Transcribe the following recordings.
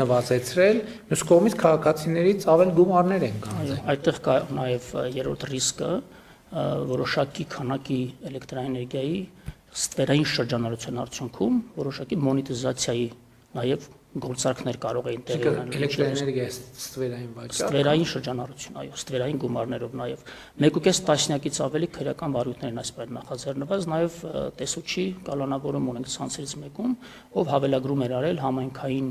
նվազեցրել, մյուս կողմից քաղաքացիներից ավել գումարներ են գանձել։ Այդտեղ կա նաև երրորդ ռիսկը, որոշակի քանակի էլեկտրաէներգիայի ստվերային շրջանառության արդյունքում որոշակի մոնետիզացիայի նաև գործարքներ կարող էին տեղի ունենալ։ Էլեկտրաէներգիա ստվերային վաճառք։ Ստվերային շրջանառություն, այո, ստվերային գումարներով նաև 1.5 տասնյակից ավելի քրեական վարույթներն այս պահին նախաձեռնված, նաև տեսուչի կալանավորում ունենք ցանցերից մեկում, ով հավելագրում էր արել համայնքային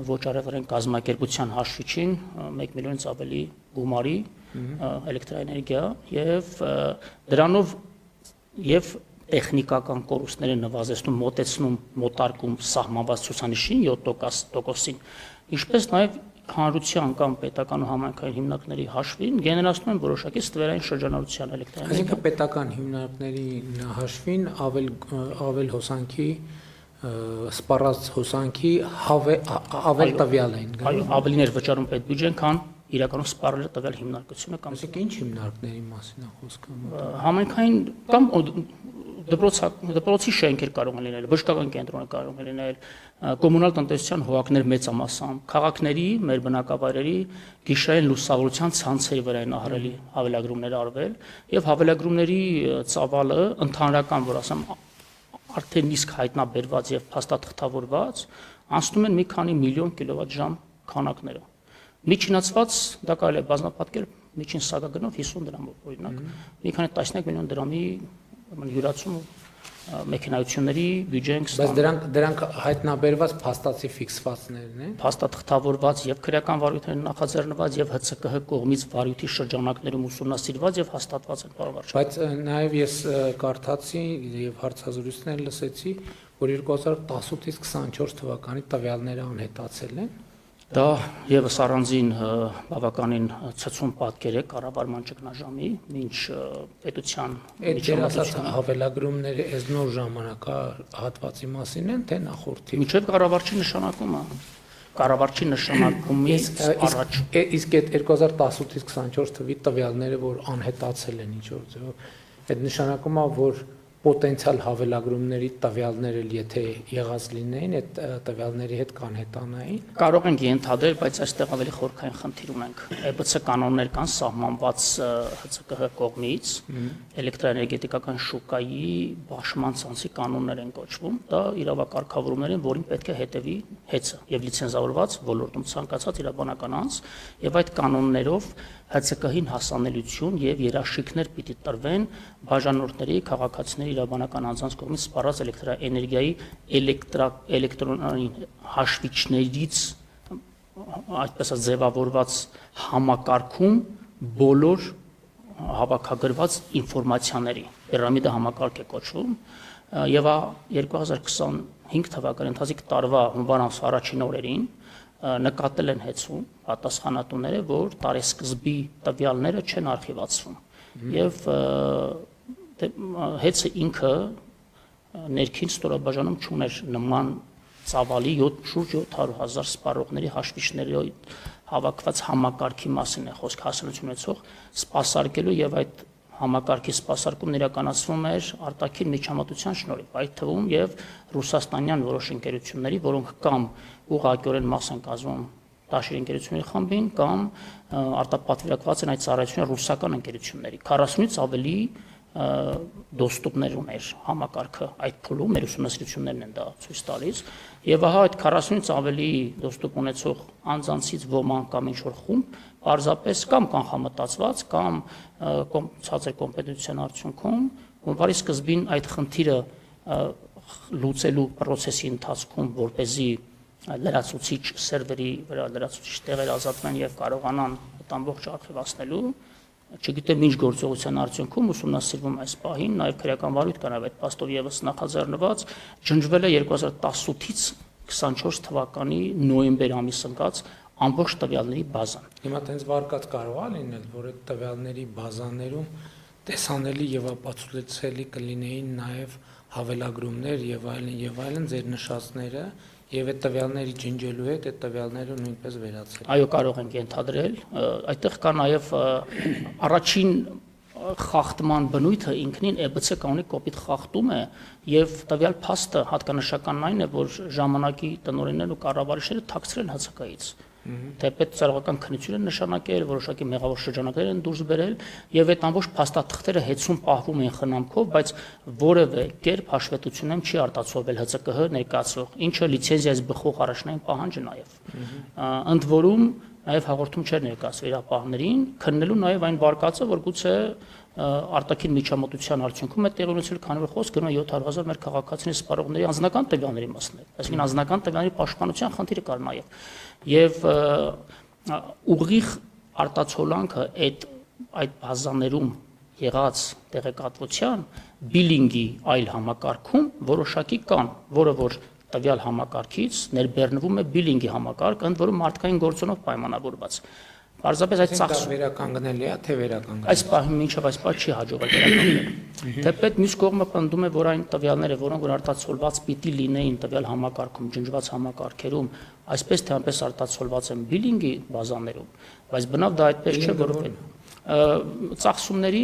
ոչարեղեն կազմակերպության հաշվիչին 1 միլիոնից ավելի գումարի էլեկտրաէներգիա եւ դրանով եւ տեխնիկական կորուստները նվազեցնում, մոտեցնում, մոտարկում սահմանված ցուցանիշին 7%-ին, ինչպես նաև հանրության կամ պետական ու համայնքային հիմնարկների հաշվին գեներացնում են որոշակի ստվերային շրջանառության էլեկտրաէներգիա։ Այսինքն պետական հիմնարկների հաշվին ավել հոսանքի սպառած հոսանքի ավել տվյալ են գնում։ Այո, ավելին էր վճարում պետբյուջեն, քան իրականում սպառել է տվյալ հիմնարկությունը կամ Այսինքն ինչ հիմնարկների մասին է խոսքը։ Համայնքային կամ դպրոցի շենքեր կարող են լինել, բժշկական կենտրոնը կարող է լինել, կոմունալ տնտեսության հողակներ մեծամասամբ, քաղաքների, մեր բնակավայրերի գիշերային լուսավորության ցանցերի վրա են ահռելի հավելագրումներ արվել եւ հավելագրումների ծավալը ընդհանրական, որ ասեմ, արդեն իսկ հայտնաբերված եւ փաստաթղթավորված անցնում են մի քանի միլիոն կիլովատ-ժամ քանակները։ Միջինացված դա կարելի է բազմապատկել միջին սակագնով 50 դրամով օրինակ, մի քանի տասնյակ միլիոն դրամի յուրացում մեքենայությունների բյուջեն Բայց դրանք հայտնաբերված փաստացի ֆիքսվածներն են։ Փաստաթղթավորված եւ քրեական վարույթներն նախաձեռնված եւ ՀՑԿՀ կողմից վարույթի շրջանակներում ուսումնասիրված եւ հաստատված են բարվարշ։ Բայց նաեւ ես կարդացի եւ հարցազրույցներ լսեցի, որ 2018-ից 24 թվականի տվյալները անհետացել են։ Դա եւս առանձին բավականին ցցուն պատկեր է կառավարման ճգնաժամի, ինչ պետության միջամտության հավելագրումները այս նոր ժամանակահատվածի մասին են, թե նախորդի։ Միջև կառավարչի նշանակումը, կառավարչի նշանակումից առաջ։ Իսկ այդ 2018-ից 24 թվականի տվյալները, որ անհետացել են ինչ-որ ձևով, այդ նշանակում է, որ պոտենցիալ հավելագրումների տվյալները եթե եղած լինեին, այդ տվյալների հետ կանհետանային։ Կարող ենք ենթադրել, բայց այստեղ ավելի խորքային խնդիր ունենք։ ԵԲՑ կանոններ կան սահմանված ՀՑԿՀ կողմից, էլեկտրաէներգետիկական շուկայի բաշխման ցանցի կանոններ են կոչվում։ Դա իրավակարգավորումներ են, որին պետք է հետևի ՀԵՑ-ը եւ լիցենզավորված ոլորտում ցանկացած իրավաբանական անձ, եւ այդ կանոններով ՀՑԿՀ-ին հասանելիություն եւ երաշխիքներ պիտի տրվեն բաժանորդների, քաղաքացիների իրավաբանական անձանց կողմից սպառած էլեկտրաէներգիայի էլեկտրոնային հաշվիչներից այդպես ձևավորված համակարգում բոլոր հավաքագրված ինֆորմացիաների պիրամիդա համակարգ է կոչվում եւ 2025 թվականի ընթացիկ տարվա հունվար ամսվա առաջին օրերին նկատել են ՀԵՑ-ում պատասխանատուները, որ տարեսկզբի տվյալները չեն արխիվացվում եւ ՀԵՑ-ը ինքը ներքին ստորաբաժանում չուներ նման ծավալի շուրջ 700,000 սպառողների հաշվիչների հավաքված համակարգի մասին է խոսք հասունություն ունեցող սպասարկելու եւ այդ համակարգի սպասարկումն իրականացվում էր արտաքին միջամտության շնորհիվ, այդ թվում եւ ռուսաստանյան որոշ ընկերությունների, որոնք կամ ուղղակիորեն մաս են կազմում դաշինի ընկերությունների խմբին կամ արտապատվիրակված են այդ ծառայությունը ռուսական ընկերությունների 40-ից ավելի դոստուպներ ուներ համակարգը այդ փուլում մեր ուսումնասիրություններն են դա ցույց տալիս եւ ահա այդ 40-ից ավելի դոստուպ ունեցող անձանցից ոմանք կամ ինչ-որ խումբ պարզապես կամ կանխամտածված կամ ցածր կոմպետենտության արդյունքում հունվարի սկզբին այդ խնդիրը լուծելու process-ի ընթացքում որպեսզի լրացուցիչ սերվերի վրա լրացուցիչ տեղեր ազատվեն եւ կարողանան այդ ամբողջ արխիվացնելու չգիտեմ ինչ գործողության արդյունքում ուսումնասիրվում այս պահին նաև քրեական վարույթ կան այդ փաստով եւս նախաձեռնված ջնջվել է 2018-ից 24 թվականի նոյեմբեր ամիս ընկած ամբողջ տվյալների բազան։ Հիմա տենց վարկած կարող է լինել, որ այդ տվյալների բազաներում տեսանելի եւ ապացուցելի կլինեին նաև հավելագրումներ եւ այլն ձեր նշածները եւ այդ տվյալների ջնջելու հետ այդ տվյալները նույնպես վերացել։ Այո, կարող ենք ենթադրել, այդտեղ կա նաև առաջին խախտման բնույթը ինքնին EBC կանոնի կոպիտ խախտում է եւ տվյալ փաստը հատկանշականն այն է, որ ժամանակի տնօրեններն ու կառավարիչները թաքցրել են ՀՑԿ-ից։ Թեպետ ծառայական քննություն են նշանակել, որոշակի մեղավոր շրջանակներ են դուրս բերել եւ այդ ամբողջ փաստաթղթերը հեծում պահվում են խնամքով, բայց որևէ կերպ հաշվետվությունում չի արտացոլվել ՀՑԿՀ ներկայացող, ինչը լիցենզիայից բխող առաջնային պահանջ է նաեւ։ Ընդ որում նաև հաղորդում չէր ներկայացվել իրապահներին, քննելու նաև այն վարկածը, որ գուցե արտաքին միջամտության արդյունքում է տեղի ունեցել, քանի որ խոսք գնում է 700,000 մեր քաղաքացիների սպառողների անձնական տվյալների մասին։ Այսինքն անձնական տվյալների պաշտպանության խնդիրը կար նաև։ Եվ ուղիղ արտացոլանքը այդ բազաներում եղած տեղեկատվության բիլինգի այլ համակարգում որոշակի կան, որը որ տվյալ համակարգից ներբեռնվում է բիլինգի համակարգ, ընդ որում մարդկային գործոնով պայմանավորված։ Պարզապես այդ ծախսը վերականգնելի է, թե վերականգնելի։ Այս պահին մինչև այս պահ չի հաջողվել վերականգնել։ Թեպետ մյուս կողմը պնդում է, որ այն տվյալները, որոնք որ արտացոլված պիտի լինեին տվյալ համակարգում, ջնջված համակարգերում, այսպես թե այնպես արտացոլված են բիլինգի բազաներում, բայց բնավ դա այդպես չէ, որովհետեւ ծախսումների,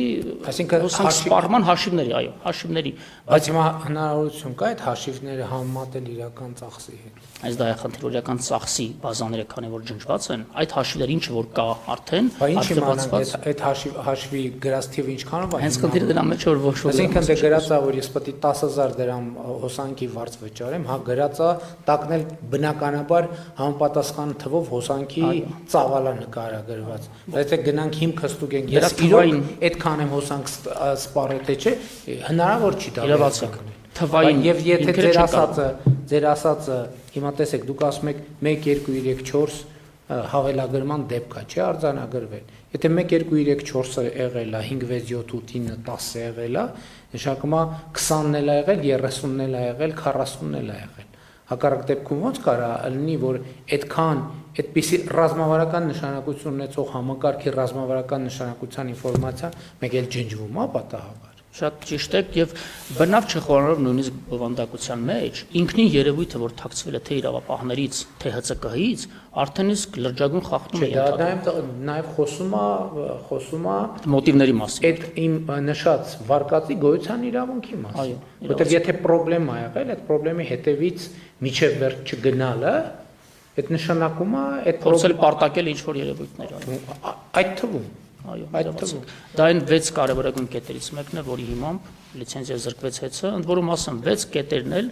այսինքն սպառման հաշիվների, այո, հաշիվների, բայց հիմա հնարավորություն կա այդ հաշիվները համեմատել իրական ծախսի հետ։ Այս դա է խնդիրը, որ իրական ծախսի բազաները, քանի որ ջնջված են, այդ հաշիվները ինչ որ կա արդեն, արտադրված այդ հաշվի գրած թիվը ինչքանով է։ Հենց խնդիրը դրա մեջ է, որ ոչ ոք։ Այսինքն դե գրած է, որ ես պետք է 10,000 դրամ հոսանքի վարձ վճարեմ, հա գրած է, տակնել բնականաբար համապատասխան թվով հոսանքի ծավալը նկարագրված։ Բայց եթե գնանք հիմքը ստուգենք, ես իրոք այդքան եմ հոսանք սպառել, թե չէ, հնարավոր չի դա վերացնել։ Թվային եւ եթե ձեր ասածը հիմա տեսեք, դուք ասում եք 1 2 3 4 հավելագրման դեպք է, չէ, արձանագրվել։ Եթե 1 2 3 4-ը եղել է 5 6 7 8 9 10-ը եղել է, նշանակում է 20-ն էլ է եղել, 30-ն էլ է եղել, 40-ն էլ է եղել։ Հակառակ դեպքում ո՞նց կարա լինի, որ այդքան այդպիսի ռազմավարական նշանակություն ունեցող համակարգի ռազմավարական նշանակության ինֆորմացիա մեկ էլ ջնջվում է պատահաբար։ Շատ ճիշտ է եւ բնավ չխորանալով նույնիսկ բովանդակության մեջ ինքնին երևույթը, որ թաքցվել է թե իրավապահներից, թե ՀՑԿ-ից, արդեն իսկ լրջագույն խախտում է ենթադրվում։ Դա նաեւ խոսում է մոտիվների մասին։ Այդ իմ նշած վարկածի գոյության իրավունքի մասին։ Այո, որտեղ եթե խնդրեմ ա եղել, այդ խնդրեմի հետևից միջև վերջ չգնալը, այդ նշանակում է այդ փորձել պարտակել ինչ որ երևույթներ, այդ թվում։ Այո, դա այն 6 կարևորագույն կետերից մեկն է, որի հիմամբ լիցենզիա զրկվեց ՀՑ-ը, ընդ որում ասեմ 6 կետերն էլ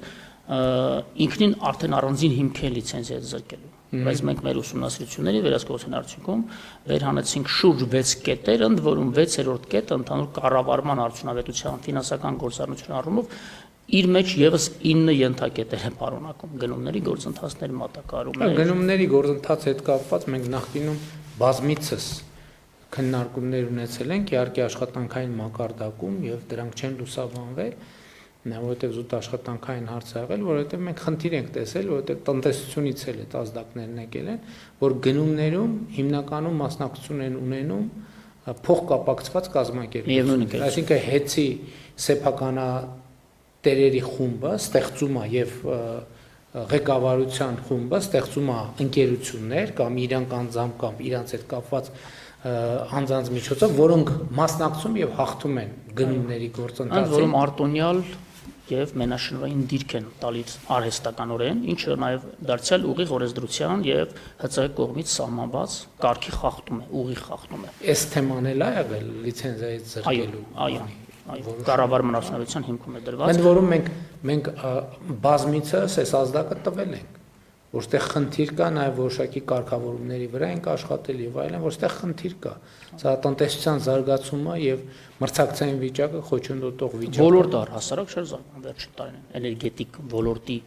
ինքնին արդեն առանձին հիմք են լիցենզիա զրկելու։ Բայց մենք մեր ուսումնասիրությունների վերահսկողության արդյունքում վերհանեցինք շուրջ 6 կետեր, ընդ որում 6-րդ կետը ընդհանուր կառավարման արդյունավետության ֆինանսական գործառնության առումով իր մեջ եւս 9 ենթակետեր են պարունակում գնումների գործընթացների մատակարարումներ։ Գնումների գործընթացի հետ կապված մենք նախկինում բազմիցս քննարկումներ ունեցել ենք իհարկե աշխատանքային մակարդակում եւ դրանք չեն լուսաբանվել, որովհետեւ զուտ աշխատանքային հարց ա եղել, որովհետեւ մենք խնդիր ենք տեսել, որովհետեւ տնտեսությունից էլ այդ ազդակներն եկել են, որ գնումներում հիմնականում մասնակցություն են ունենում փոխկապակցված կազմակերպություններ, այսինքն հեծի սեփականատերերի խումբը ստեղծում է եւ ղեկավարության խումբը ստեղծում է ընկերություններ կամ իրանք անձամբ կամ իրանց հետ կապված անձանց միջոցով, որոնք մասնակցում եւ հաղթում են գնումների գործընթացին, ընդ որում արտոնյալ եւ մենաշնորհային դիրք են տալիս արհեստականորեն, ինչը նաեւ դարձյալ ուղիղ օրենսդրության եւ ՀՑ կողմից սահմանված կարգի խախտում է, ուղիղ խախտում է։ Այս թեման էլ ա եղել լիցենզիայից զրկելու։ Այո, կառավարման արդյունավետության հիմքում է դրված։ Ընդ որում մենք բազմիցս այս ազդակը տվել ենք, որտեղ խնդիր կա, նաև որոշակի կարգավորումների վրա ենք աշխատել եւ այլն, որտեղ խնդիր կա։ Սա տնտեսության զարգացումը եւ մրցակցային վիճակը խոչընդոտող վիճակ։ Ոլորտը հասարակ չէր զարգանում վերջին տարիներին, էներգետիկ ոլորտի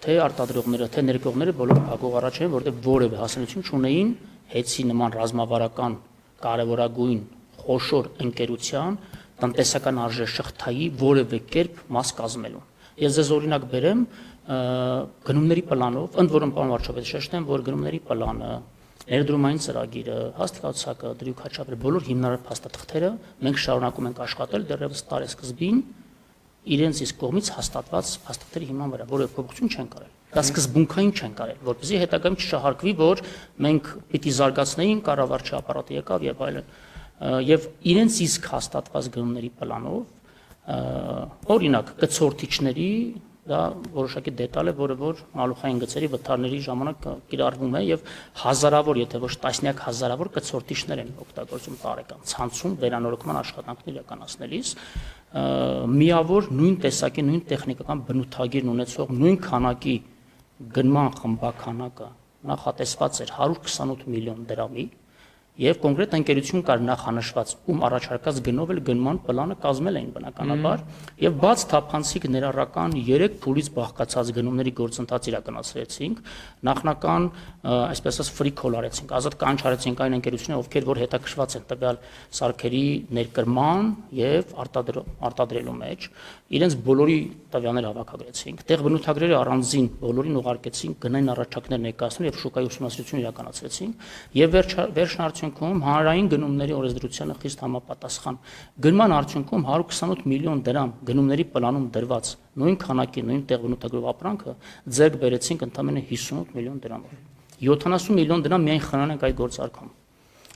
թե արտադրողները, թե ներկողները բոլորը փակող առաջ են, որտեղ որևէ հասարակություն չունեին հեծի նման ռազմավարական կարևորագույն խոշոր ընկերության տնտեսական արժեշղթայի որևէ կերպ մաս կազմելու։ Ես ձեզ օրինակ բերեմ գնումների պլանով, ընդ որում պարոն վարչապետ շեշտեմ, որ գնումների պլանը, ներդրումային ծրագիրը, հաստատացակը, դրույքաչափը, բոլոր հիմնարար փաստաթղթերը մենք շարունակում ենք աշխատել դեռևս տարեսկզբին իրենց իսկ կողմից հաստատված փաստաթղթերի հիման վրա, որը փոփոխություն չեն կարել։ Դա սկզբունքային չեն կարել, որպեսզի հետագայում չշահարկվի, որ մենք պիտի զարգացնեինք, կառավարչի ապարատը եկավ եւ այլն։ եւ իրենց իսկ հաստատված գնումների պլանով օրինակ կցորդիչների դա որոշակի դետալ է, որը որ մալուխային գծերի վթարների ժամանակ կիրառվում է եւ հազարավոր, եթե ոչ տասնյակ հազարավոր կցորդիչներ են օգտագործում տարեկան ցանցում վերանորոգման աշխատանքներ իրականացնելիս միավոր նույն տեսակի նույն տեխնիկական բնութագիրն ունեցող նույն քանակի գնման խմբականակը նախատեսված էր 128 միլիոն դրամի եւ կոնկրետ ընկերություն կար նախանշված ում առաջարկած գնով էլ գնման պլանը կազմել էին բնականաբար եւ բաց թափանցիկ ներառական 3 փուլից բաղկացած գնումների գործընթաց իրականացրեցինք նախնական այսպես ասած free call արեցինք ազատ կանչարեցինք այն ընկերությունները ովքեր որ հետաքրքրված են տվյալ սարքերի ներկրման եւ արտադրելու մեջ իրենց բոլորի տվյալները հավաքագրեցինք տեղ բնութագրերը առանձին բոլորին ուղարկեցինք գնային առաջարկներ ներկայացնում եւ շուկայի ուսումնասիրություն իրականացրեցինք եւ վերջնարդյունքում հանրային գնումների օրենսդրությանը խիստ համապատասխան գնման արդյունքում 128 միլիոն դրամ գնումների պլանում դրված նույն քանակի նույն տեղ բնութագրով ապրանքը ձեռք բերեցինք ընդամենը 58 միլիոն դրամով 70 միլիոն դրամ միայն խնանենք այդ գործարքում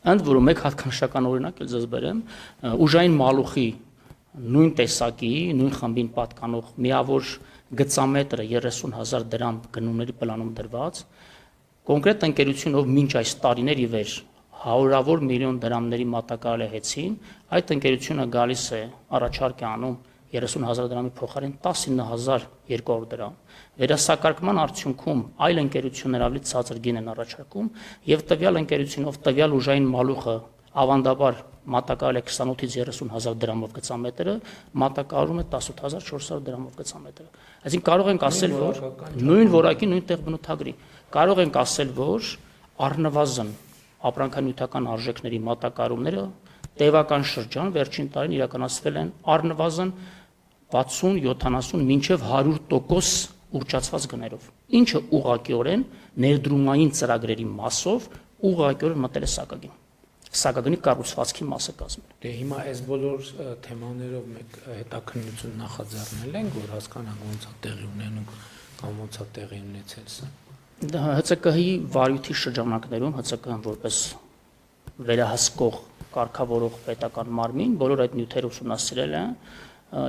ընդ որում մեկ հատկանշական օրինակ էլ ձեզ բերեմ ուժային մալուխի նույն տեսակի նույն խմբին պատկանող միավոր գծամետրը 30,000 դրամ գնումների պլանում դրված կոնկրետ ընկերությունով մինչ այս տարիների վեր հարյուրավոր միլիոն դրամների մատակարարել հեծին այդ ընկերությունը գալիս է առաջարկ է անում 30,000 դրամի փոխարեն 19,200 դրամ վերահսակարկման արդյունքում այլ ընկերություններ ավելի ցածր գին են առաջարկում եւ տվյալ ընկերությունով տվյալ ուժային մալուխը ավանդաբար մատակարարել է 28-ից 30,000 դրամով գծամետրը մատակարարում է 18,400 դրամով գծամետրը այսինքն կարող ենք ասել որ նույն որակի նույն տեղ բնութագրի կարող ենք ասել որ առնվազն ապրանքանյութական արժեքների մատակարարումները տևական շրջան վերջին տարին իրականացվել են առնվազն 60-70 մինչև 100% ուռճացված գներով ինչը ուղղակիորեն ներդրումային ծրագրերի մասով ուղղակիորեն մտել է սակագնի կառուցվածքի մասը կազմել։ Դե հիմա այս բոլոր թեմաներով մեկ հետաքննություն նախաձեռնել ենք, որ հասկանանք ոնց է տեղի ունենում կամ ոնց է տեղի ունեցել սա։ ՀՑԿ-ի վարույթի շրջանակներում ՀՑԿ-ն որպես վերահսկող կարգավորող պետական մարմին բոլոր այդ նյութերը ուսումնասիրել են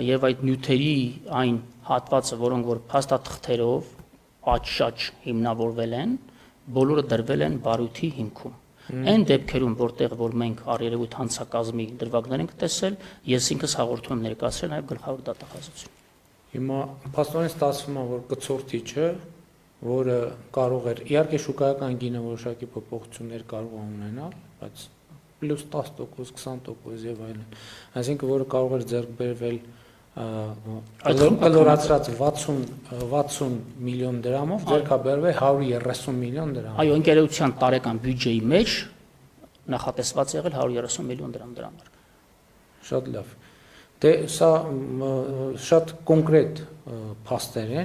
եւ այդ նյութերի այն հատվածը, որոնք որ փաստաթղթերով պատշաճ հիմնավորվել են, բոլորը դրվել են վարույթի հիմքում։ Այն դեպքերում, որտեղ որ մենք առերևույթ հանցակազմի դրվագներ ենք տեսել, ես ինքս հաղորդում եմ ներկայացրել նաև գլխավոր դատախազություն։ Հիմա փաստորեն ստացվում է, որ կցորդիչը, որը կարող էր, իհարկե շուկայական գինը որոշակի փոփոխություններ կարող է ունենալ, բայց պլյուս 10%, 20% եւ այլն։ Այսինքն, որը կարող էր ձեռք բերվել կլորացրած 60 միլիոն դրամով ձեռքաբերվել 130 միլիոն դրամ։ Այո, ընկերության տարեկան բյուջեի մեջ նախատեսված եղել 130 միլիոն դրամ դրամներ։ Շատ լավ։ Դե սա շատ կոնկրետ փաստեր են